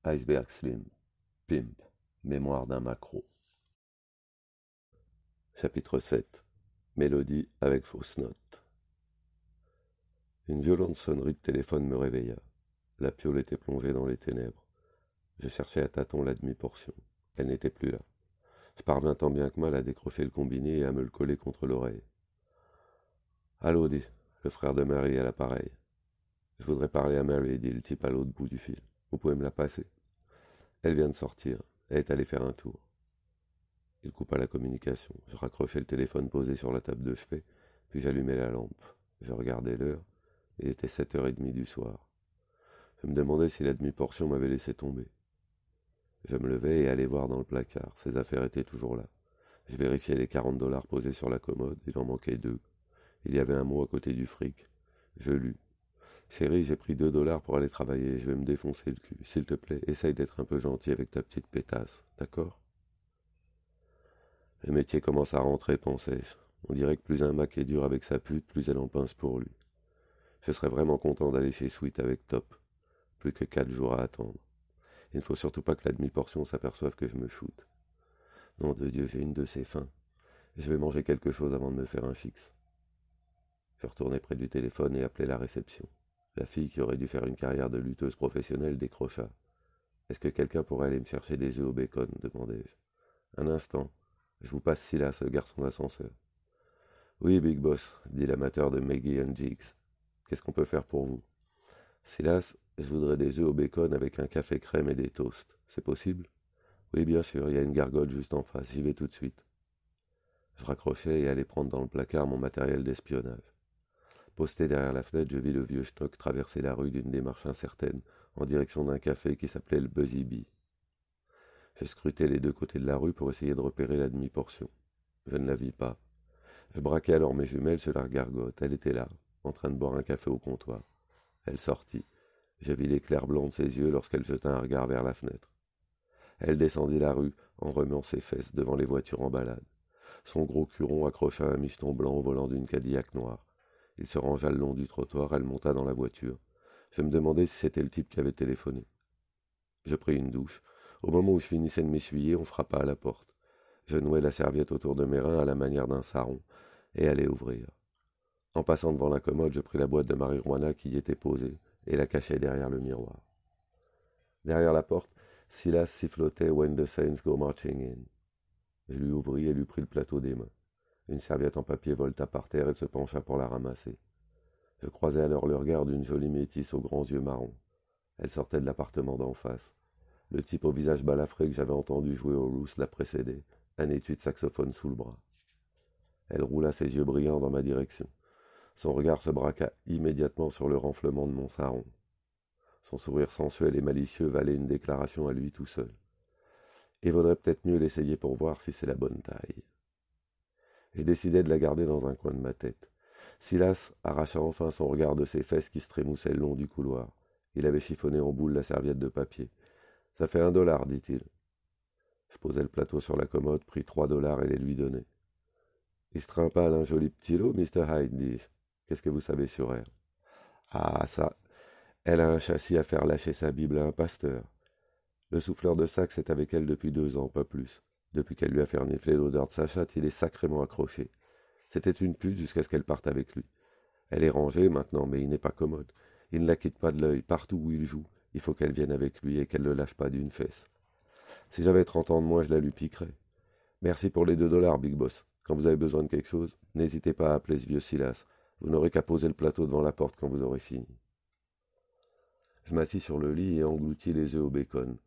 Iceberg Slim, Pimp, Mémoire d'un maquereau. Chapitre 7. Mélodie avec fausse note. Une violente sonnerie de téléphone me réveilla. La piole était plongée dans les ténèbres. Je cherchais à tâtons la demi-portion. Elle n'était plus là. Je parvins tant bien que mal à décrocher le combiné et à me le coller contre l'oreille. Allô, dit le frère de Mary à l'appareil. Je voudrais parler à Mary, dit le type à l'autre bout du fil. Vous pouvez me la passer? Elle vient de sortir. Elle est allée faire un tour. Il coupa la communication. Je raccrochai le téléphone posé sur la table de chevet, puis j'allumai la lampe. Je regardai l'heure. Il était 7h30 du soir. Je me demandais si la demi-portion m'avait laissé tomber. Je me levai et allai voir dans le placard. Ses affaires étaient toujours là. Je vérifiai les 40 $ posés sur la commode. Il en manquait 2. Il y avait un mot à côté du fric. Je lus. Chérie, j'ai pris 2 $ pour aller travailler. Je vais me défoncer le cul. S'il te plaît, essaye d'être un peu gentil avec ta petite pétasse. D'accord? Le métier commence à rentrer, pensais-je. On dirait que plus un Mac est dur avec sa pute, plus elle en pince pour lui. Je serais vraiment content d'aller chez Sweet avec Top. Plus que 4 jours à attendre. Il ne faut surtout pas que la demi-portion s'aperçoive que je me shoote. Nom de Dieu, j'ai une de ces faims. Je vais manger quelque chose avant de me faire un fixe. Je retournai près du téléphone et appelai la réception. La fille qui aurait dû faire une carrière de lutteuse professionnelle décrocha. Est-ce que quelqu'un pourrait aller me chercher des œufs au bacon? Demandai-je. Un instant. Je vous passe Silas, le garçon d'ascenseur. Oui, Big Boss, dit l'amateur de Maggie and Jigs. Qu'est-ce qu'on peut faire pour vous? Silas, je voudrais des œufs au bacon avec un café crème et des toasts. C'est possible? Oui, bien sûr, il y a une gargote juste en face. J'y vais tout de suite. Je raccrochai et allai prendre dans le placard mon matériel d'espionnage. Posté derrière la fenêtre, je vis le vieux schnock traverser la rue d'une démarche incertaine en direction d'un café qui s'appelait le Buzzy Bee. Je scrutai les deux côtés de la rue pour essayer de repérer la demi-portion. Je ne la vis pas. Je braquai alors mes jumelles sur la gargote. Elle était là, en train de boire un café au comptoir. Elle sortit. Je vis l'éclair blanc de ses yeux lorsqu'elle jeta un regard vers la fenêtre. Elle descendit la rue en remuant ses fesses devant les voitures en balade. Son gros curon accrocha un micheton blanc au volant d'une Cadillac noire. Il se rangea le long du trottoir, elle monta dans la voiture. Je me demandais si c'était le type qui avait téléphoné. Je pris une douche. Au moment où je finissais de m'essuyer, on frappa à la porte. Je nouai la serviette autour de mes reins à la manière d'un sarron et allai ouvrir. En passant devant la commode, je pris la boîte de marijuana qui y était posée et la cachai derrière le miroir. Derrière la porte, Silas sifflotait When the Saints Go Marching In. Je lui ouvris et lui pris le plateau des mains. Une serviette en papier volta par terre et se pencha pour la ramasser. Je croisai alors le regard d'une jolie métisse aux grands yeux marrons. Elle sortait de l'appartement d'en face. Le type au visage balafré que j'avais entendu jouer au Roos la précédait, un étui de saxophone sous le bras. Elle roula ses yeux brillants dans ma direction. Son regard se braqua immédiatement sur le renflement de mon sarron. Son sourire sensuel et malicieux valait une déclaration à lui tout seul. Et vaudrait peut-être mieux l'essayer pour voir si c'est la bonne taille. J'ai décidé de la garder dans un coin de ma tête. Silas arracha enfin son regard de ses fesses qui se trémoussaient le long du couloir. Il avait chiffonné en boule la serviette de papier. « Ça fait $1, dit-il. Je posai le plateau sur la commode, pris $3 et les lui donnai. Il se trimpale un joli petit lot, Mr. Hyde, dis-je. Qu'est-ce que vous savez sur elle? Ah, ça, elle a un châssis à faire lâcher sa Bible à un pasteur. Le souffleur de sax est avec elle depuis 2 ans, pas plus. Depuis qu'elle lui a fait renifler l'odeur de sa chatte, il est sacrément accroché. C'était une pute jusqu'à ce qu'elle parte avec lui. Elle est rangée maintenant, mais il n'est pas commode. Il ne la quitte pas de l'œil, partout où il joue. Il faut qu'elle vienne avec lui et qu'elle ne le lâche pas d'une fesse. Si j'avais 30 ans de moins, je la lui piquerais. Merci pour les $2, Big Boss. Quand vous avez besoin de quelque chose, n'hésitez pas à appeler ce vieux Silas. Vous n'aurez qu'à poser le plateau devant la porte quand vous aurez fini. Je m'assis sur le lit et engloutis les œufs au bacon.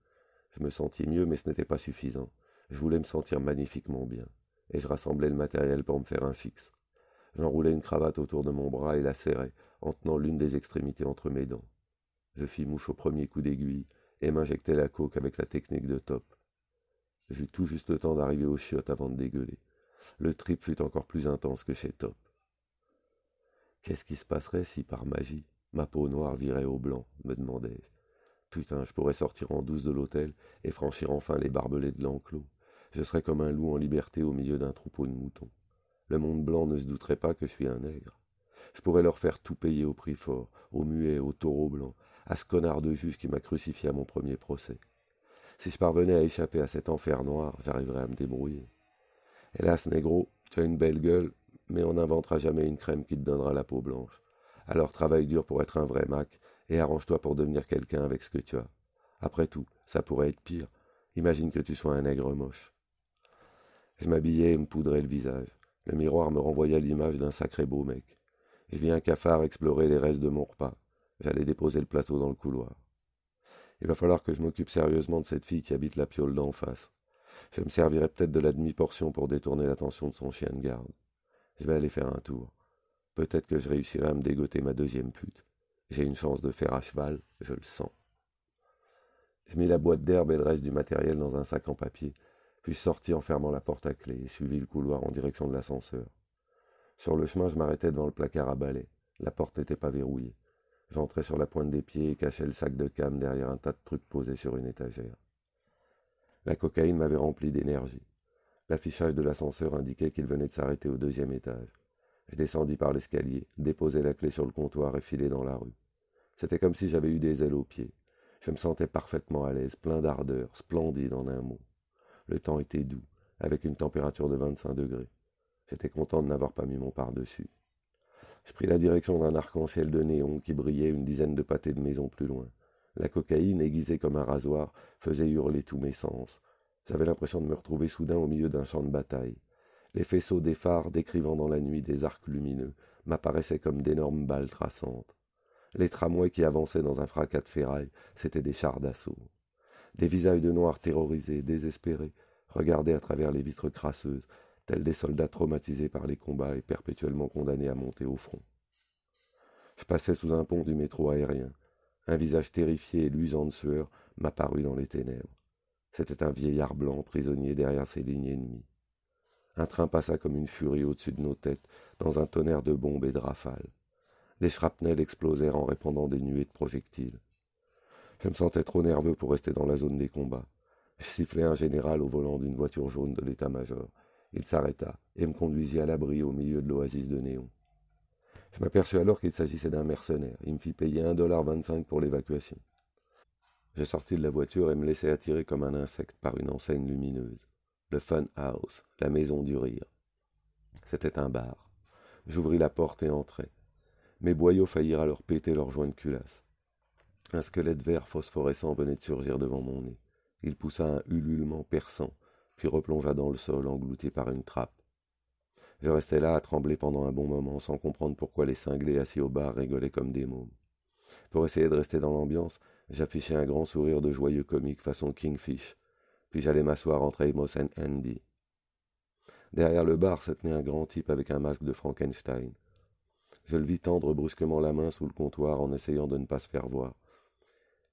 Je me sentis mieux, mais ce n'était pas suffisant. Je voulais me sentir magnifiquement bien, et je rassemblais le matériel pour me faire un fixe. J'enroulai une cravate autour de mon bras et la serrai, en tenant l'une des extrémités entre mes dents. Je fis mouche au premier coup d'aiguille, et m'injectai la coke avec la technique de Top. J'eus tout juste le temps d'arriver aux chiottes avant de dégueuler. Le trip fut encore plus intense que chez Top. Qu'est-ce qui se passerait si, par magie, ma peau noire virait au blanc, me demandai-je. Putain, je pourrais sortir en douce de l'hôtel et franchir enfin les barbelés de l'enclos. Je serais comme un loup en liberté au milieu d'un troupeau de moutons. Le monde blanc ne se douterait pas que je suis un nègre. Je pourrais leur faire tout payer au prix fort, aux muets, aux taureaux blancs, à ce connard de juge qui m'a crucifié à mon premier procès. Si je parvenais à échapper à cet enfer noir, j'arriverais à me débrouiller. Hélas, négro, tu as une belle gueule, mais on n'inventera jamais une crème qui te donnera la peau blanche. Alors travaille dur pour être un vrai Mac, et arrange-toi pour devenir quelqu'un avec ce que tu as. Après tout, ça pourrait être pire. Imagine que tu sois un nègre moche. Je m'habillais et me poudrais le visage. Le miroir me renvoya l'image d'un sacré beau mec. Je vis un cafard explorer les restes de mon repas. J'allais déposer le plateau dans le couloir. Il va falloir que je m'occupe sérieusement de cette fille qui habite la piole d'en face. Je me servirai peut-être de la demi-portion pour détourner l'attention de son chien de garde. Je vais aller faire un tour. Peut-être que je réussirai à me dégoter ma deuxième pute. J'ai une chance de faire à cheval, je le sens. Je mis la boîte d'herbe et le reste du matériel dans un sac en papier, puis sortis en fermant la porte à clé et suivis le couloir en direction de l'ascenseur. Sur le chemin, je m'arrêtais devant le placard à balai. La porte n'était pas verrouillée. J'entrais sur la pointe des pieds et cachais le sac de cam derrière un tas de trucs posés sur une étagère. La cocaïne m'avait rempli d'énergie. L'affichage de l'ascenseur indiquait qu'il venait de s'arrêter au deuxième étage. Je descendis par l'escalier, déposai la clé sur le comptoir et filai dans la rue. C'était comme si j'avais eu des ailes aux pieds. Je me sentais parfaitement à l'aise, plein d'ardeur, splendide en un mot. Le temps était doux, avec une température de 25 degrés. J'étais content de n'avoir pas mis mon par-dessus. Je pris la direction d'un arc-en-ciel de néon qui brillait une dizaine de pâtés de maisons plus loin. La cocaïne, aiguisée comme un rasoir, faisait hurler tous mes sens. J'avais l'impression de me retrouver soudain au milieu d'un champ de bataille. Les faisceaux des phares décrivant dans la nuit des arcs lumineux m'apparaissaient comme d'énormes balles traçantes. Les tramways qui avançaient dans un fracas de ferraille, c'étaient des chars d'assaut. Des visages de noirs terrorisés, désespérés, regardaient à travers les vitres crasseuses, tels des soldats traumatisés par les combats et perpétuellement condamnés à monter au front. Je passais sous un pont du métro aérien. Un visage terrifié et luisant de sueur m'apparut dans les ténèbres. C'était un vieillard blanc prisonnier derrière ses lignes ennemies. Un train passa comme une furie au-dessus de nos têtes, dans un tonnerre de bombes et de rafales. Des shrapnels explosèrent en répandant des nuées de projectiles. Je me sentais trop nerveux pour rester dans la zone des combats. Je sifflai un général au volant d'une voiture jaune de l'état-major. Il s'arrêta et me conduisit à l'abri au milieu de l'oasis de néon. Je m'aperçus alors qu'il s'agissait d'un mercenaire. Il me fit payer 1,25 $ pour l'évacuation. Je sortis de la voiture et me laissai attirer comme un insecte par une enseigne lumineuse. Le Fun House, la maison du rire. C'était un bar. J'ouvris la porte et entrai. Mes boyaux faillirent alors péter leurs joints de culasse. Un squelette vert phosphorescent venait de surgir devant mon nez. Il poussa un ululement perçant, puis replongea dans le sol, englouti par une trappe. Je restai là à trembler pendant un bon moment, sans comprendre pourquoi les cinglés assis au bar rigolaient comme des mômes. Pour essayer de rester dans l'ambiance, j'affichai un grand sourire de joyeux comique façon Kingfish, puis j'allai m'asseoir entre Amos et Andy. Derrière le bar se tenait un grand type avec un masque de Frankenstein. Je le vis tendre brusquement la main sous le comptoir en essayant de ne pas se faire voir.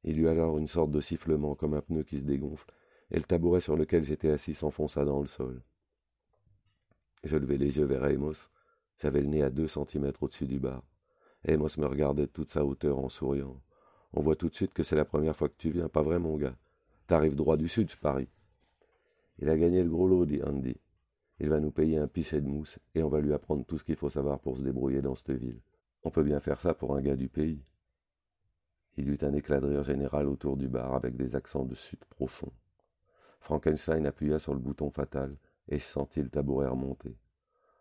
Il eut alors une sorte de sifflement comme un pneu qui se dégonfle, et le tabouret sur lequel j'étais assis s'enfonça dans le sol. Je levai les yeux vers Amos. J'avais le nez à 2 centimètres au-dessus du bar. Amos me regardait de toute sa hauteur en souriant. On voit tout de suite que c'est la première fois que tu viens, pas vrai mon gars? T'arrives droit du sud, je parie. Il a gagné le gros lot, dit Andy. Il va nous payer un pichet de mousse, et on va lui apprendre tout ce qu'il faut savoir pour se débrouiller dans cette ville. On peut bien faire ça pour un gars du pays. Il eut un éclat de rire général autour du bar avec des accents de sud profond. Frankenstein appuya sur le bouton fatal, et je sentis le tabouret remonter.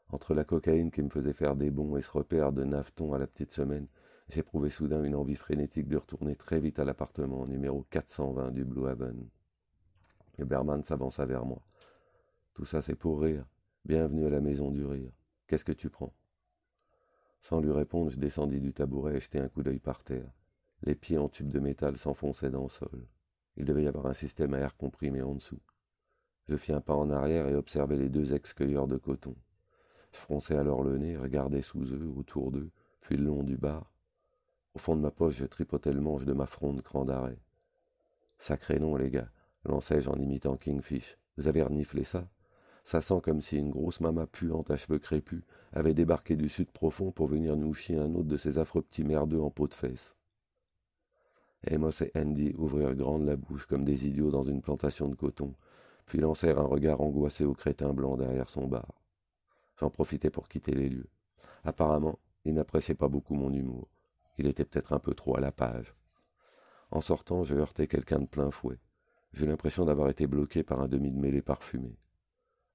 Entre la cocaïne qui me faisait faire des bonds et ce repère de nafton à la petite semaine, j'éprouvais soudain une envie frénétique de retourner très vite à l'appartement numéro 420 du Blue Haven. Le barman s'avança vers moi. Tout ça c'est pour rire. Bienvenue à la maison du rire. Qu'est-ce que tu prends? Sans lui répondre, je descendis du tabouret et jetai un coup d'œil par terre. Les pieds en tube de métal s'enfonçaient dans le sol. Il devait y avoir un système à air comprimé en dessous. Je fis un pas en arrière et observai les 2 ex-cueilleurs de coton. Je fronçai alors le nez, regardai sous eux, autour d'eux, puis le long du bar. Au fond de ma poche, je tripotais le manche de ma fronde cran d'arrêt. Sacré nom, les gars, lançai-je en imitant Kingfish. Vous avez reniflé ça? Ça sent comme si une grosse mama puante à cheveux crépus avait débarqué du sud profond pour venir nous chier un autre de ces affreux petits merdeux en peau de fesses. Amos et Andy ouvrirent grande la bouche comme des idiots dans une plantation de coton, puis lancèrent un regard angoissé au crétin blanc derrière son bar. J'en profitai pour quitter les lieux. Apparemment, il n'appréciait pas beaucoup mon humour. Il était peut-être un peu trop à la page. En sortant, je heurtai quelqu'un de plein fouet. J'eus l'impression d'avoir été bloqué par un demi de mêlée parfumé.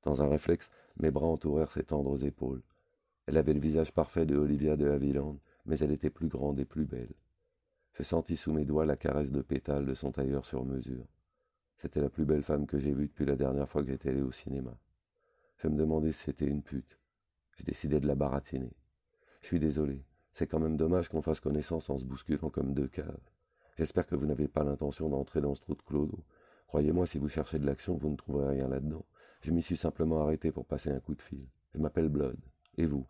Dans un réflexe, mes bras entourèrent ses tendres épaules. Elle avait le visage parfait de Olivia de Havilland, mais elle était plus grande et plus belle. Je sentis sous mes doigts la caresse de pétales de son tailleur sur mesure. C'était la plus belle femme que j'ai vue depuis la dernière fois que j'étais allé au cinéma. Je me demandais si c'était une pute. J'ai décidé de la baratiner. Je suis désolé, c'est quand même dommage qu'on fasse connaissance en se bousculant comme deux caves. J'espère que vous n'avez pas l'intention d'entrer dans ce trou de clodo. Croyez-moi, si vous cherchez de l'action, vous ne trouverez rien là-dedans. Je m'y suis simplement arrêté pour passer un coup de fil. Je m'appelle Blood. Et vous?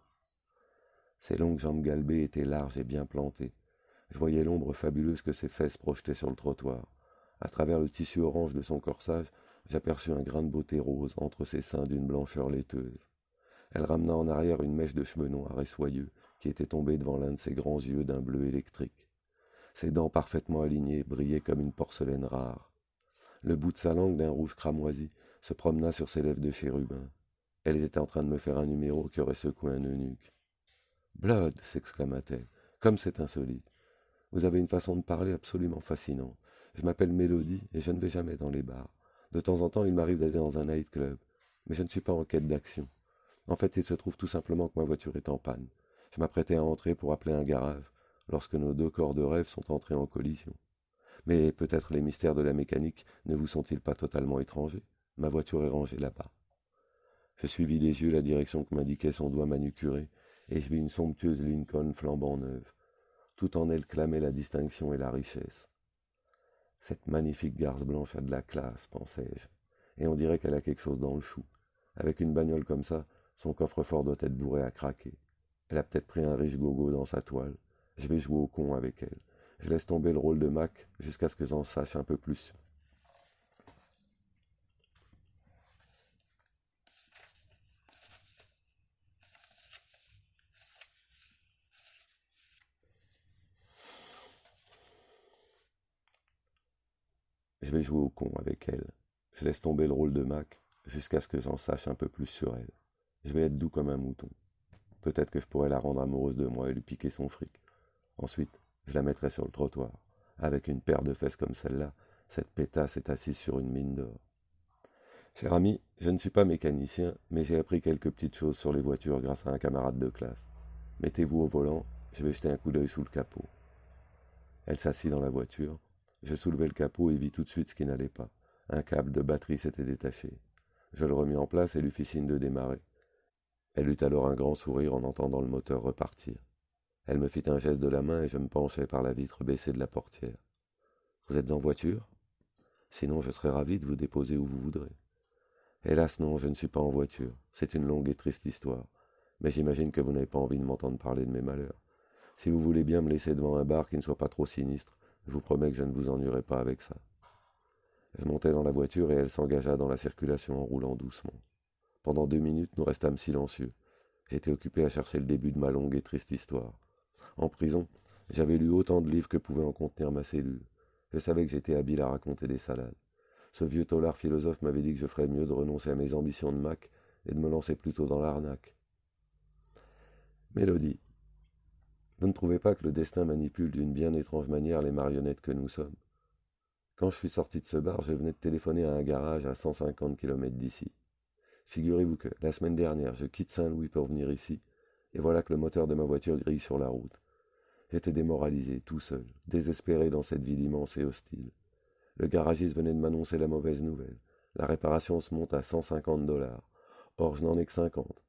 Ses longues jambes galbées étaient larges et bien plantées. Je voyais l'ombre fabuleuse que ses fesses projetaient sur le trottoir. À travers le tissu orange de son corsage, j'aperçus un grain de beauté rose entre ses seins d'une blancheur laiteuse. Elle ramena en arrière une mèche de cheveux noirs et soyeux qui était tombée devant l'un de ses grands yeux d'un bleu électrique. Ses dents parfaitement alignées brillaient comme une porcelaine rare. Le bout de sa langue d'un rouge cramoisi se promena sur ses lèvres de chérubin. Elle était en train de me faire un numéro qui aurait secoué un eunuque. « Blood !» s'exclama-t-elle. « Comme c'est insolite. Vous avez une façon de parler absolument fascinante. Je m'appelle Mélodie et je ne vais jamais dans les bars. De temps en temps, il m'arrive d'aller dans un night-club, mais je ne suis pas en quête d'action. En fait, il se trouve tout simplement que ma voiture est en panne. Je m'apprêtais à entrer pour appeler un garage, lorsque nos deux corps de rêve sont entrés en collision. Mais peut-être les mystères de la mécanique ne vous sont-ils pas totalement étrangers? Ma voiture est rangée là-bas. Je suivis des yeux la direction que m'indiquait son doigt manucuré, et je vis une somptueuse Lincoln flambant neuve. Tout en elle clamait la distinction et la richesse. Cette magnifique garce blanche a de la classe, pensai-je, et on dirait qu'elle a quelque chose dans le chou. Avec une bagnole comme ça, son coffre-fort doit être bourré à craquer. Elle a peut-être pris un riche gogo dans sa toile. Je vais jouer au con avec elle. Je laisse tomber le rôle de Mac jusqu'à ce que j'en sache un peu plus. Je vais jouer au con avec elle. Je laisse tomber le rôle de Mac jusqu'à ce que j'en sache un peu plus sur elle. Je vais être doux comme un mouton. Peut-être que je pourrais la rendre amoureuse de moi et lui piquer son fric. Ensuite, je la mettrai sur le trottoir. Avec une paire de fesses comme celle-là, cette pétasse est assise sur une mine d'or. Cher ami, je ne suis pas mécanicien, mais j'ai appris quelques petites choses sur les voitures grâce à un camarade de classe. Mettez-vous au volant, je vais jeter un coup d'œil sous le capot. Elle s'assit dans la voiture. Je soulevai le capot et vis tout de suite ce qui n'allait pas. Un câble de batterie s'était détaché. Je le remis en place et lui fis signe de démarrer. Elle eut alors un grand sourire en entendant le moteur repartir. Elle me fit un geste de la main et je me penchai par la vitre baissée de la portière. « Vous êtes en voiture ? Sinon je serais ravi de vous déposer où vous voudrez. » Hélas non, je ne suis pas en voiture. C'est une longue et triste histoire. Mais j'imagine que vous n'avez pas envie de m'entendre parler de mes malheurs. Si vous voulez bien me laisser devant un bar qui ne soit pas trop sinistre, je vous promets que je ne vous ennuierai pas avec ça. Je montai dans la voiture et elle s'engagea dans la circulation en roulant doucement. Pendant 2 minutes, nous restâmes silencieux. J'étais occupé à chercher le début de ma longue et triste histoire. En prison, j'avais lu autant de livres que pouvait en contenir ma cellule. Je savais que j'étais habile à raconter des salades. Ce vieux tolard philosophe m'avait dit que je ferais mieux de renoncer à mes ambitions de Mac et de me lancer plutôt dans l'arnaque. Mélodie, vous ne trouvez pas que le destin manipule d'une bien étrange manière les marionnettes que nous sommes? Quand je suis sorti de ce bar, je venais de téléphoner à un garage à 150 km d'ici. Figurez-vous que, la semaine dernière, je quitte Saint-Louis pour venir ici, et voilà que le moteur de ma voiture grille sur la route. J'étais démoralisé, tout seul, désespéré dans cette ville immense et hostile. Le garagiste venait de m'annoncer la mauvaise nouvelle. La réparation se monte à 150 $. Or, je n'en ai que 50.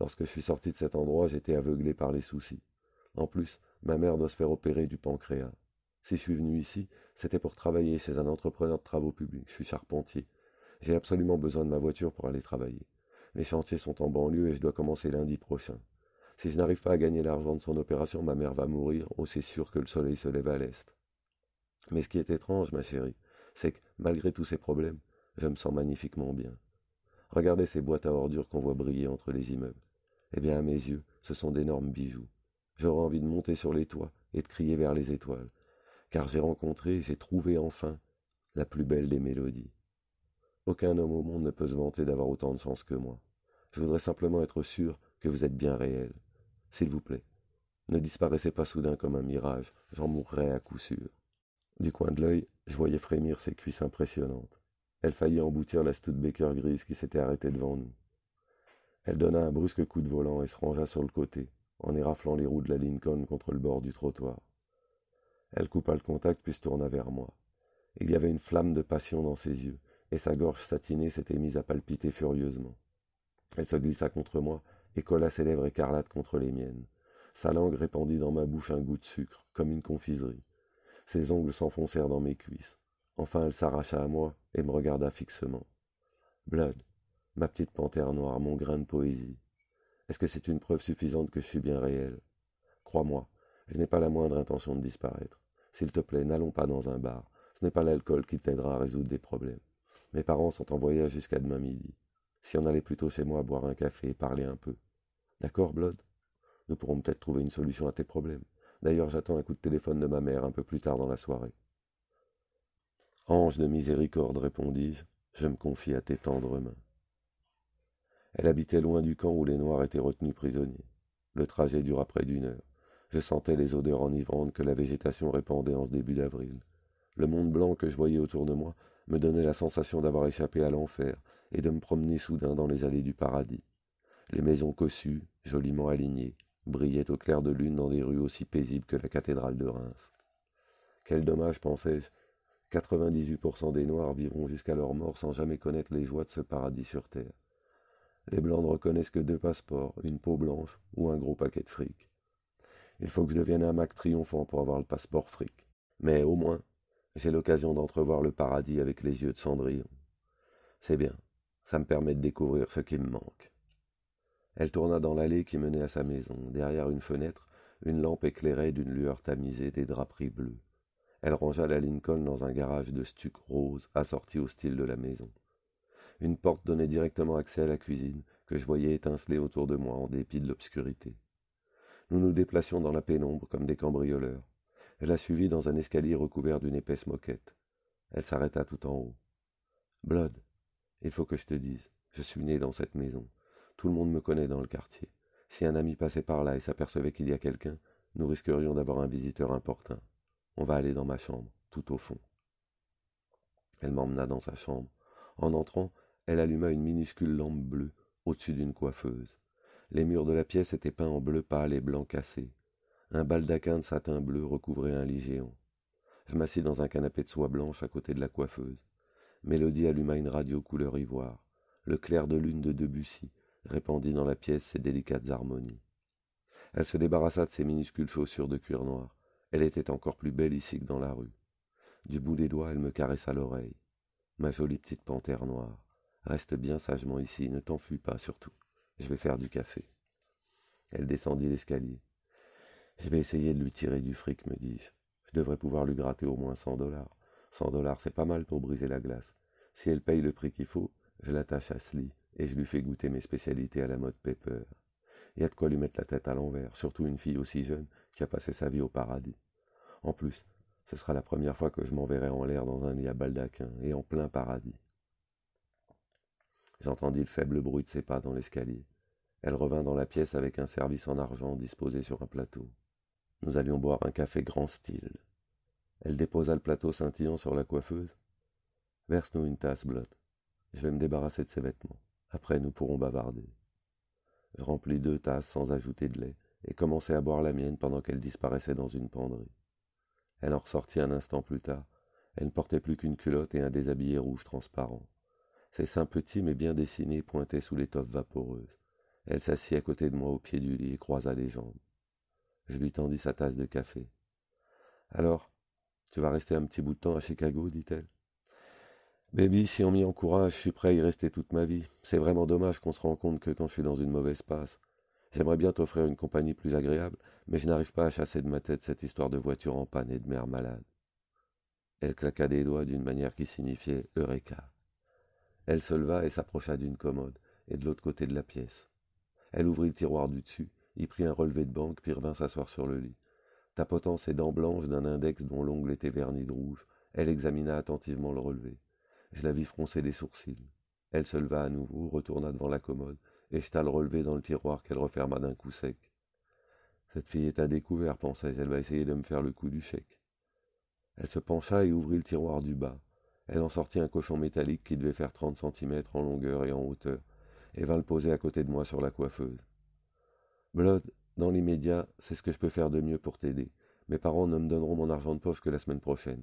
Lorsque je suis sorti de cet endroit, j'étais aveuglé par les soucis. En plus, ma mère doit se faire opérer du pancréas. Si je suis venu ici, c'était pour travailler chez un entrepreneur de travaux publics. Je suis charpentier. J'ai absolument besoin de ma voiture pour aller travailler. Les chantiers sont en banlieue et je dois commencer lundi prochain. Si je n'arrive pas à gagner l'argent de son opération, ma mère va mourir, ou c'est sûr que le soleil se lève à l'est. Mais ce qui est étrange, ma chérie, c'est que, malgré tous ces problèmes, je me sens magnifiquement bien. Regardez ces boîtes à ordures qu'on voit briller entre les immeubles. Eh bien, à mes yeux, ce sont d'énormes bijoux. J'aurais envie de monter sur les toits et de crier vers les étoiles, car j'ai trouvé enfin la plus belle des mélodies. Aucun homme au monde ne peut se vanter d'avoir autant de chance que moi. Je voudrais simplement être sûr que vous êtes bien réel. S'il vous plaît, ne disparaissez pas soudain comme un mirage, j'en mourrai à coup sûr. Du coin de l'œil, je voyais frémir ses cuisses impressionnantes. Elle faillit emboutir la Studebaker grise qui s'était arrêtée devant nous. Elle donna un brusque coup de volant et se rangea sur le côté, en éraflant les roues de la Lincoln contre le bord du trottoir. Elle coupa le contact puis se tourna vers moi. Il y avait une flamme de passion dans ses yeux, et sa gorge satinée s'était mise à palpiter furieusement. Elle se glissa contre moi et colla ses lèvres écarlates contre les miennes. Sa langue répandit dans ma bouche un goût de sucre, comme une confiserie. Ses ongles s'enfoncèrent dans mes cuisses. Enfin elle s'arracha à moi et me regarda fixement. Blood, ma petite panthère noire, mon grain de poésie. Est-ce que c'est une preuve suffisante que je suis bien réel? Crois-moi, je n'ai pas la moindre intention de disparaître. S'il te plaît, n'allons pas dans un bar. Ce n'est pas l'alcool qui t'aidera à résoudre des problèmes. Mes parents sont en voyage jusqu'à demain midi. Si on allait plutôt chez moi boire un café et parler un peu. D'accord, Blood? Nous pourrons peut-être trouver une solution à tes problèmes. D'ailleurs, j'attends un coup de téléphone de ma mère un peu plus tard dans la soirée. Ange de miséricorde, répondis-je, je me confie à tes tendres mains. Elle habitait loin du camp où les Noirs étaient retenus prisonniers. Le trajet dura près d'une heure. Je sentais les odeurs enivrantes que la végétation répandait en ce début d'avril. Le monde blanc que je voyais autour de moi me donnait la sensation d'avoir échappé à l'enfer et de me promener soudain dans les allées du paradis. Les maisons cossues, joliment alignées, brillaient au clair de lune dans des rues aussi paisibles que la cathédrale de Reims. Quel dommage, pensais-je, 98% des Noirs vivront jusqu'à leur mort sans jamais connaître les joies de ce paradis sur terre. Les Blancs ne reconnaissent que 2 passeports, une peau blanche ou un gros paquet de fric. Il faut que je devienne un Mac triomphant pour avoir le passeport fric. Mais au moins, j'ai l'occasion d'entrevoir le paradis avec les yeux de Cendrillon. C'est bien, ça me permet de découvrir ce qui me manque. Elle tourna dans l'allée qui menait à sa maison. Derrière une fenêtre, une lampe éclairait d'une lueur tamisée des draperies bleues. Elle rangea la Lincoln dans un garage de stuc rose assorti au style de la maison. Une porte donnait directement accès à la cuisine, que je voyais étinceler autour de moi en dépit de l'obscurité. Nous nous déplacions dans la pénombre comme des cambrioleurs. Elle la suivit dans un escalier recouvert d'une épaisse moquette. Elle s'arrêta tout en haut. Blood, il faut que je te dise, je suis né dans cette maison. Tout le monde me connaît dans le quartier. Si un ami passait par là et s'apercevait qu'il y a quelqu'un, nous risquerions d'avoir un visiteur importun. On va aller dans ma chambre, tout au fond. Elle m'emmena dans sa chambre. En entrant, elle alluma une minuscule lampe bleue au-dessus d'une coiffeuse. Les murs de la pièce étaient peints en bleu pâle et blanc cassé. Un baldaquin de satin bleu recouvrait un lit géant. Je m'assis dans un canapé de soie blanche à côté de la coiffeuse. Mélodie alluma une radio couleur ivoire. Le clair de lune de Debussy répandit dans la pièce ses délicates harmonies. Elle se débarrassa de ses minuscules chaussures de cuir noir. Elle était encore plus belle ici que dans la rue. Du bout des doigts, elle me caressa l'oreille. Ma jolie petite panthère noire, reste bien sagement ici, ne t'enfuis pas surtout. Je vais faire du café. Elle descendit l'escalier. Je vais essayer de lui tirer du fric, me dis-je. Je devrais pouvoir lui gratter au moins $100. $100, c'est pas mal pour briser la glace. Si elle paye le prix qu'il faut, je l'attache à ce lit et je lui fais goûter mes spécialités à la mode Pepper. Il y a de quoi lui mettre la tête à l'envers, surtout une fille aussi jeune qui a passé sa vie au paradis. En plus, ce sera la première fois que je m'enverrai en l'air dans un lit à baldaquin et en plein paradis. J'entendis le faible bruit de ses pas dans l'escalier. Elle revint dans la pièce avec un service en argent disposé sur un plateau. Nous allions boire un café grand style. Elle déposa le plateau scintillant sur la coiffeuse. Verse-nous une tasse, Blood. Je vais me débarrasser de ses vêtements. Après, nous pourrons bavarder. Je remplis 2 tasses sans ajouter de lait et commençai à boire la mienne pendant qu'elle disparaissait dans une penderie. Elle en ressortit un instant plus tard. Elle ne portait plus qu'une culotte et un déshabillé rouge transparent. Ses seins petits mais bien dessinés pointaient sous l'étoffe vaporeuse. Elle s'assit à côté de moi au pied du lit et croisa les jambes. Je lui tendis sa tasse de café. « Alors, tu vas rester un petit bout de temps à Chicago ?» dit-elle. « Baby, si on m'y encourage, je suis prêt à y rester toute ma vie. C'est vraiment dommage qu'on se rende compte que quand je suis dans une mauvaise passe. J'aimerais bien t'offrir une compagnie plus agréable, mais je n'arrive pas à chasser de ma tête cette histoire de voiture en panne et de mère malade. » Elle claqua des doigts d'une manière qui signifiait « Eureka ». Elle se leva et s'approcha d'une commode, et de l'autre côté de la pièce. Elle ouvrit le tiroir du dessus, y prit un relevé de banque, puis revint s'asseoir sur le lit. Tapotant ses dents blanches d'un index dont l'ongle était verni de rouge, elle examina attentivement le relevé. Je la vis froncer les sourcils. Elle se leva à nouveau, retourna devant la commode, et jeta le relevé dans le tiroir qu'elle referma d'un coup sec. Cette fille est à découvert, pensai-je, elle va essayer de me faire le coup du chèque. Elle se pencha et ouvrit le tiroir du bas. Elle en sortit un cochon métallique qui devait faire 30 centimètres en longueur et en hauteur, et vint le poser à côté de moi sur la coiffeuse. Blood, dans l'immédiat, c'est ce que je peux faire de mieux pour t'aider. Mes parents ne me donneront mon argent de poche que la semaine prochaine.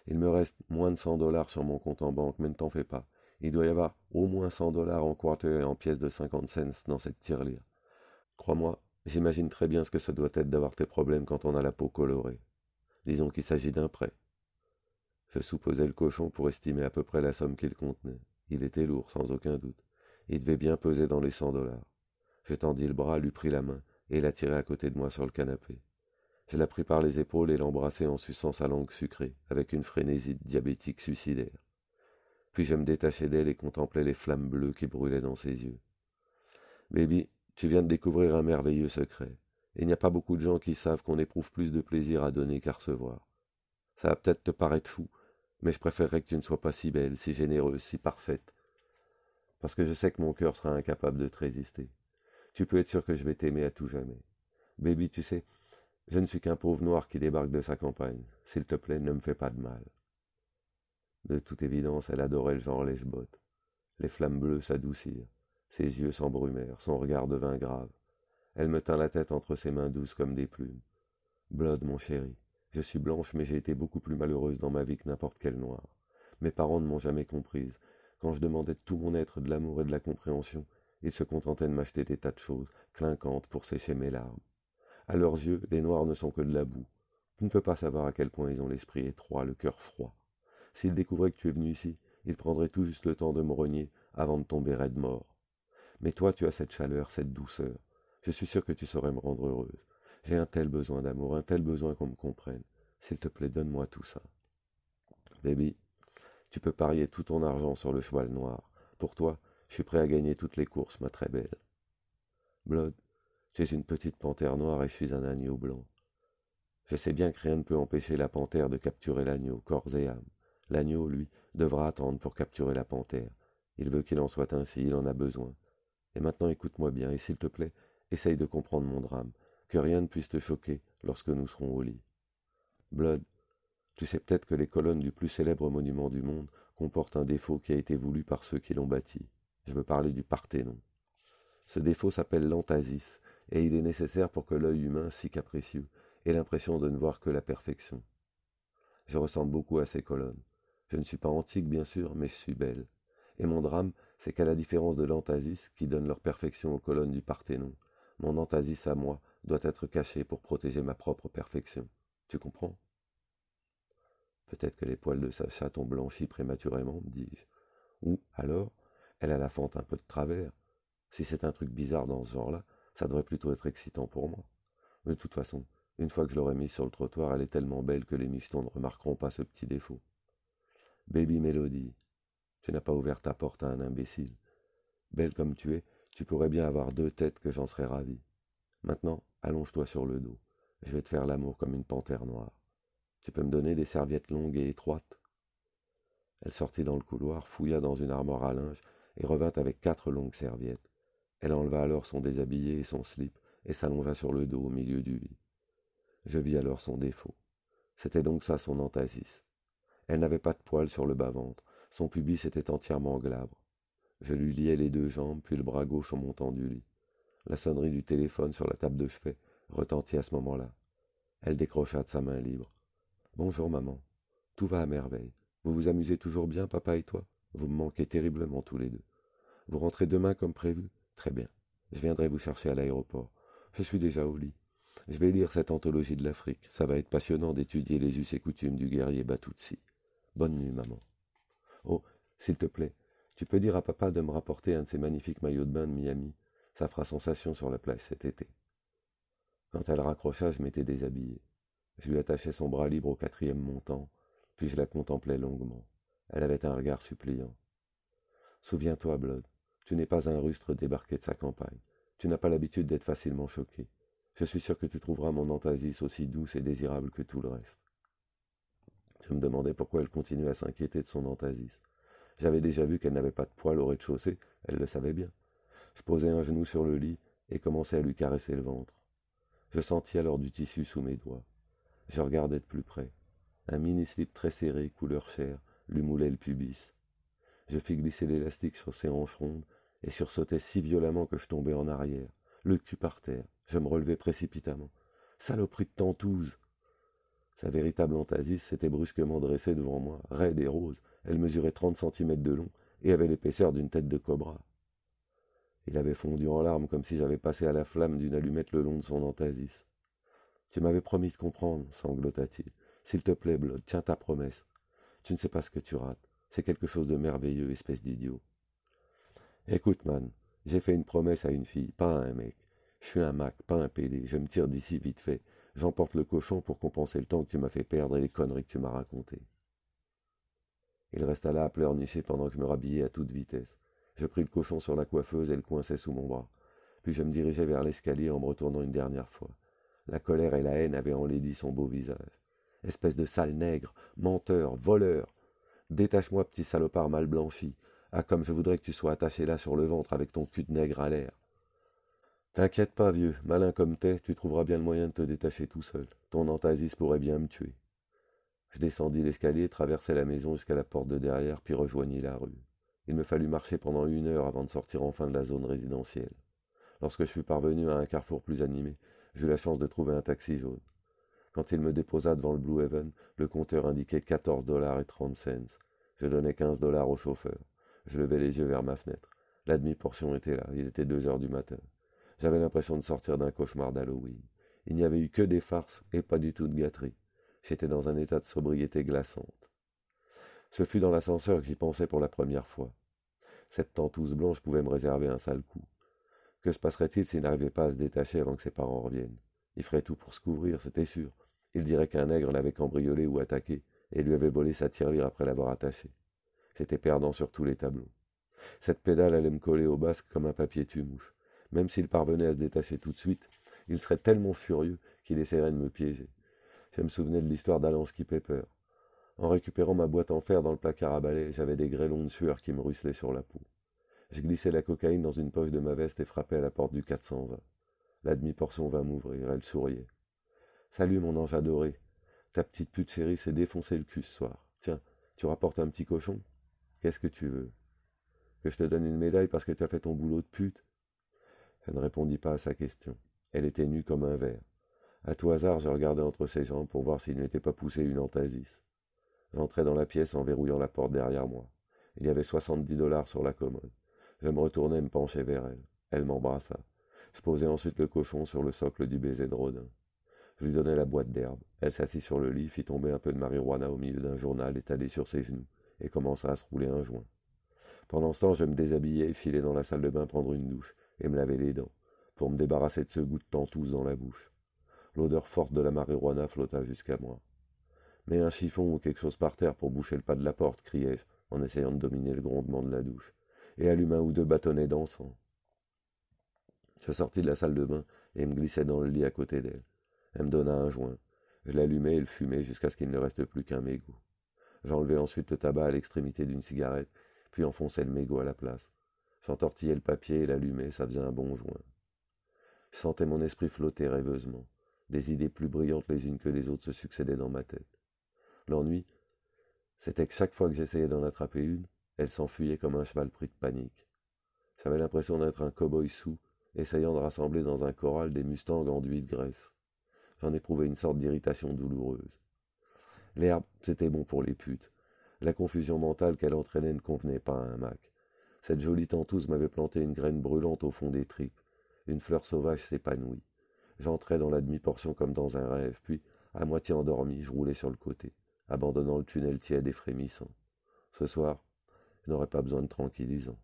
Il me reste moins de 100 $ sur mon compte en banque, mais ne t'en fais pas. Il doit y avoir au moins 100 $ en quarter et en pièces de 50 cents dans cette tirelire. Crois-moi, j'imagine très bien ce que ça doit être d'avoir tes problèmes quand on a la peau colorée. Disons qu'il s'agit d'un prêt. Je soupesai le cochon pour estimer à peu près la somme qu'il contenait. Il était lourd, sans aucun doute. Il devait bien peser dans les 100 $. Je tendis le bras, lui pris la main, et la tirai à côté de moi sur le canapé. Je la pris par les épaules et l'embrassai en suçant sa langue sucrée, avec une frénésie diabétique suicidaire. Puis je me détachai d'elle et contemplai les flammes bleues qui brûlaient dans ses yeux. Baby, tu viens de découvrir un merveilleux secret. Il n'y a pas beaucoup de gens qui savent qu'on éprouve plus de plaisir à donner qu'à recevoir. Ça va peut-être te paraître fou, mais je préférerais que tu ne sois pas si belle, si généreuse, si parfaite, parce que je sais que mon cœur sera incapable de te résister. Tu peux être sûr que je vais t'aimer à tout jamais. Baby, tu sais, je ne suis qu'un pauvre noir qui débarque de sa campagne. S'il te plaît, ne me fais pas de mal. De toute évidence, elle adorait le genre lèche-botte. Les flammes bleues s'adoucirent, ses yeux s'embrumèrent, son regard devint grave. Elle me tint la tête entre ses mains douces comme des plumes. Blood, mon chéri, je suis blanche, mais j'ai été beaucoup plus malheureuse dans ma vie que n'importe quel noir. Mes parents ne m'ont jamais comprise. Quand je demandais de tout mon être de l'amour et de la compréhension, ils se contentaient de m'acheter des tas de choses, clinquantes, pour sécher mes larmes. À leurs yeux, les noirs ne sont que de la boue. Tu ne peux pas savoir à quel point ils ont l'esprit étroit, le cœur froid. S'ils découvraient que tu es venu ici, ils prendraient tout juste le temps de me renier avant de tomber raide mort. Mais toi, tu as cette chaleur, cette douceur. Je suis sûr que tu saurais me rendre heureuse. J'ai un tel besoin d'amour, un tel besoin qu'on me comprenne. S'il te plaît, donne-moi tout ça. Baby, tu peux parier tout ton argent sur le cheval noir. Pour toi, je suis prêt à gagner toutes les courses, ma très belle. Blood, tu es une petite panthère noire et je suis un agneau blanc. Je sais bien que rien ne peut empêcher la panthère de capturer l'agneau, corps et âme. L'agneau, lui, devra attendre pour capturer la panthère. Il veut qu'il en soit ainsi, il en a besoin. Et maintenant écoute-moi bien, et s'il te plaît, essaye de comprendre mon drame, que rien ne puisse te choquer lorsque nous serons au lit. Blood, tu sais peut-être que les colonnes du plus célèbre monument du monde comportent un défaut qui a été voulu par ceux qui l'ont bâti. Je veux parler du Parthénon. Ce défaut s'appelle l'antasis, et il est nécessaire pour que l'œil humain, si capricieux, ait l'impression de ne voir que la perfection. Je ressemble beaucoup à ces colonnes. Je ne suis pas antique, bien sûr, mais je suis belle. Et mon drame, c'est qu'à la différence de l'antasis, qui donne leur perfection aux colonnes du Parthénon, mon antasis à moi doit être caché pour protéger ma propre perfection. Tu comprends? Peut-être que les poils de sa chatte ont blanchi prématurément, dis-je. Ou, alors, elle a la fente un peu de travers. Si c'est un truc bizarre dans ce genre-là, ça devrait plutôt être excitant pour moi. De toute façon, une fois que je l'aurai mise sur le trottoir, elle est tellement belle que les michetons ne remarqueront pas ce petit défaut. Baby Melody, tu n'as pas ouvert ta porte à un imbécile. Belle comme tu es, tu pourrais bien avoir 2 têtes que j'en serais ravi. Maintenant, allonge-toi sur le dos. Je vais te faire l'amour comme une panthère noire. Tu peux me donner des serviettes longues et étroites? Elle sortit dans le couloir, fouilla dans une armoire à linge et revint avec 4 longues serviettes. Elle enleva alors son déshabillé et son slip et s'allongea sur le dos au milieu du lit. Je vis alors son défaut. C'était donc ça son antasis. Elle n'avait pas de poils sur le bas-ventre, son pubis était entièrement glabre. Je lui liai les 2 jambes, puis le bras gauche au montant du lit. La sonnerie du téléphone sur la table de chevet retentit à ce moment-là. Elle décrocha de sa main libre. Bonjour, maman. Tout va à merveille. Vous vous amusez toujours bien, papa et toi? Vous me manquez terriblement tous les deux. Vous rentrez demain comme prévu? Très bien. Je viendrai vous chercher à l'aéroport. Je suis déjà au lit. Je vais lire cette anthologie de l'Afrique. Ça va être passionnant d'étudier les us et coutumes du guerrier Batutsi. Bonne nuit, maman. Oh, s'il te plaît, tu peux dire à papa de me rapporter un de ces magnifiques maillots de bain de Miami. Ça fera sensation sur la plage cet été. Quand elle raccrocha, je m'étais déshabillé. Je lui attachai son bras libre au 4e montant, puis je la contemplai longuement. Elle avait un regard suppliant. Souviens-toi, Blood, tu n'es pas un rustre débarqué de sa campagne. Tu n'as pas l'habitude d'être facilement choqué. Je suis sûr que tu trouveras mon antasis aussi douce et désirable que tout le reste. Je me demandais pourquoi elle continuait à s'inquiéter de son antasis. J'avais déjà vu qu'elle n'avait pas de poils au rez-de-chaussée, elle le savait bien. Je posai un genou sur le lit et commençai à lui caresser le ventre. Je sentis alors du tissu sous mes doigts. Je regardais de plus près. Un mini-slip très serré, couleur chair, lui moulait le pubis. Je fis glisser l'élastique sur ses hanches rondes et sursautai si violemment que je tombai en arrière, le cul par terre. Je me relevai précipitamment. Saloperie de tentouse! Sa véritable entasis s'était brusquement dressée devant moi, raide et rose. Elle mesurait 30 centimètres de long et avait l'épaisseur d'une tête de cobra. Il avait fondu en larmes comme si j'avais passé à la flamme d'une allumette le long de son entasis. Tu m'avais promis de comprendre, sanglota-t-il. S'il te plaît, Blood, tiens ta promesse. Tu ne sais pas ce que tu rates. C'est quelque chose de merveilleux, espèce d'idiot. Écoute, man, j'ai fait une promesse à une fille, pas à un mec. Je suis un Mac, pas un PD. Je me tire d'ici vite fait. J'emporte le cochon pour compenser le temps que tu m'as fait perdre et les conneries que tu m'as racontées. Il resta là à pleurnicher pendant que je me rhabillais à toute vitesse. Je pris le cochon sur la coiffeuse et le coinçai sous mon bras. Puis je me dirigeai vers l'escalier en me retournant une dernière fois. La colère et la haine avaient enlaidi son beau visage. Espèce de sale nègre, menteur, voleur. Détache-moi, petit salopard mal blanchi. Ah, comme je voudrais que tu sois attaché là sur le ventre avec ton cul de nègre à l'air. T'inquiète pas, vieux, malin comme t'es, tu trouveras bien le moyen de te détacher tout seul. Ton entasis pourrait bien me tuer. Je descendis l'escalier, traversai la maison jusqu'à la porte de derrière, puis rejoignis la rue. Il me fallut marcher pendant 1 heure avant de sortir enfin de la zone résidentielle. Lorsque je fus parvenu à un carrefour plus animé, j'eus la chance de trouver un taxi jaune. Quand il me déposa devant le Blue Heaven, le compteur indiquait 14,30 $. Je donnai 15 $ au chauffeur. Je levai les yeux vers ma fenêtre. La demi-portion était là, il était 2 heures du matin. J'avais l'impression de sortir d'un cauchemar d'Halloween. Il n'y avait eu que des farces et pas du tout de gâterie. J'étais dans un état de sobriété glaçante. Ce fut dans l'ascenseur que j'y pensai pour la première fois. Cette tentouse blanche pouvait me réserver un sale coup. Que se passerait-il s'il n'arrivait pas à se détacher avant que ses parents reviennent? Il ferait tout pour se couvrir, c'était sûr. Il dirait qu'un nègre l'avait cambriolé ou attaqué et lui avait volé sa tirelire après l'avoir attaché. J'étais perdant sur tous les tableaux. Cette pédale allait me coller au basque comme un papier tue-mouche. Même s'il parvenait à se détacher tout de suite, il serait tellement furieux qu'il essaierait de me piéger. Je me souvenais de l'histoire d'Alansky Pepper. En récupérant ma boîte en fer dans le placard à balai, j'avais des grêlons de sueur qui me ruisselaient sur la peau. Je glissai la cocaïne dans une poche de ma veste et frappai à la porte du 420. La demi-portion vint m'ouvrir, elle souriait. Salut mon ange adoré. Ta petite pute chérie s'est défoncé le cul ce soir. Tiens, tu rapportes un petit cochon? Qu'est-ce que tu veux? Que je te donne une médaille parce que tu as fait ton boulot de pute? Je ne répondis pas à sa question. Elle était nue comme un verre. À tout hasard, je regardai entre ses jambes pour voir s'il n'était pas poussé une entasis. J'entrai dans la pièce en verrouillant la porte derrière moi. Il y avait 70 $ sur la commode. Je me retournai et me penchai vers elle. Elle m'embrassa. Je posai ensuite le cochon sur le socle du baiser de Rodin. Je lui donnai la boîte d'herbe. Elle s'assit sur le lit, fit tomber un peu de marijuana au milieu d'un journal étalé sur ses genoux, et commença à se rouler un joint. Pendant ce temps, je me déshabillai et filai dans la salle de bain prendre une douche, et me laver les dents, pour me débarrasser de ce goût de tentouse dans la bouche. L'odeur forte de la marijuana flotta jusqu'à moi. Mets un chiffon ou quelque chose par terre pour boucher le pas de la porte, criai-je, en essayant de dominer le grondement de la douche, et allume un ou deux bâtonnets d'encens. Je sortis de la salle de bain et me glissai dans le lit à côté d'elle. Elle me donna un joint. Je l'allumai et le fumai jusqu'à ce qu'il ne reste plus qu'un mégot. J'enlevai ensuite le tabac à l'extrémité d'une cigarette, puis enfonçai le mégot à la place. J'entortillai le papier et l'allumai, ça faisait un bon joint. Je sentais mon esprit flotter rêveusement. Des idées plus brillantes les unes que les autres se succédaient dans ma tête. L'ennui, c'était que chaque fois que j'essayais d'en attraper une, elle s'enfuyait comme un cheval pris de panique. J'avais l'impression d'être un cow-boy saoul, essayant de rassembler dans un corral des mustangs enduits de graisse. J'en éprouvais une sorte d'irritation douloureuse. L'herbe, c'était bon pour les putes. La confusion mentale qu'elle entraînait ne convenait pas à un Mac. Cette jolie tentouse m'avait planté une graine brûlante au fond des tripes. Une fleur sauvage s'épanouit. J'entrais dans la demi-portion comme dans un rêve, puis, à moitié endormi, je roulais sur le côté, abandonnant le tunnel tiède et frémissant. Ce soir, je n'aurais pas besoin de tranquillisant.